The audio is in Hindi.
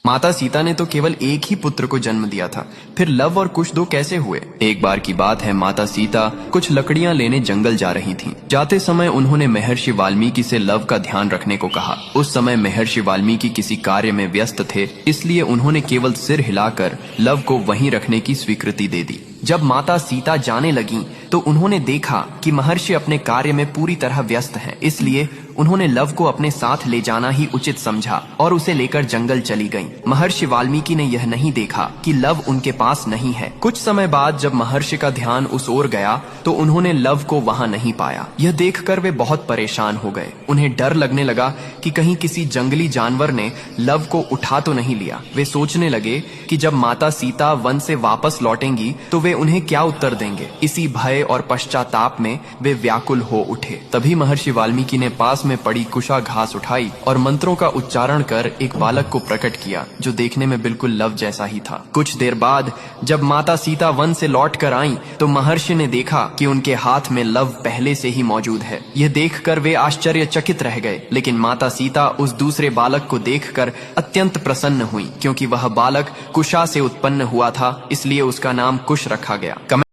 माता सीता ने तो केवल एक ही पुत्र को जन्म दिया था, फिर लव और कुश दो कैसे हुए? एक बार की बात है, माता सीता कुछ लकड़ियां लेने जंगल जा रही थीं। जाते समय उन्होंने महर्षि वाल्मीकि से लव का ध्यान रखने को कहा। उस समय महर्षि वाल्मीकि किसी कार्य में व्यस्त थे, इसलिए उन्होंने केवल सिर हिलाकर लव को वहीं रखने की स्वीकृति दे दी। जब माता सीता जाने लगी तो उन्होंने देखा कि महर्षि अपने कार्य में पूरी तरह व्यस्त हैं, इसलिए उन्होंने लव को अपने साथ ले जाना ही उचित समझा और उसे लेकर जंगल चली गईं। महर्षि वाल्मीकि ने यह नहीं देखा कि लव उनके पास नहीं है। कुछ समय बाद जब महर्षि का ध्यान उस ओर गया तो उन्होंने लव को वहां नहीं पाया। यह देखकर वे बहुत परेशान हो गए। उन्हें डर लगने लगा कि कहीं किसी जंगली जानवर ने लव को उठा तो नहीं लिया। वे सोचने लगे कि जब माता सीता वन से वापस लौटेंगी तो वे उन्हें क्या उत्तर देंगे। इसी भय और पश्चाताप में वे व्याकुल हो उठे। तभी महर्षि वाल्मीकि ने पास में पड़ी कुशा घास उठाई और मंत्रों का उच्चारण कर एक बालक को प्रकट किया, जो देखने में बिल्कुल लव जैसा ही था। कुछ देर बाद जब माता सीता वन से लौट कर आईं, तो महर्षि ने देखा कि उनके हाथ में लव पहले से ही मौजूद है। यह देखकर वे आश्चर्यचकित रह गए, लेकिन माता सीता उस दूसरे बालक को देखकर अत्यंत प्रसन्न हुई, क्योंकि वह बालक कुशा से उत्पन्न हुआ था, इसलिए उसका नाम कुश रखा गया।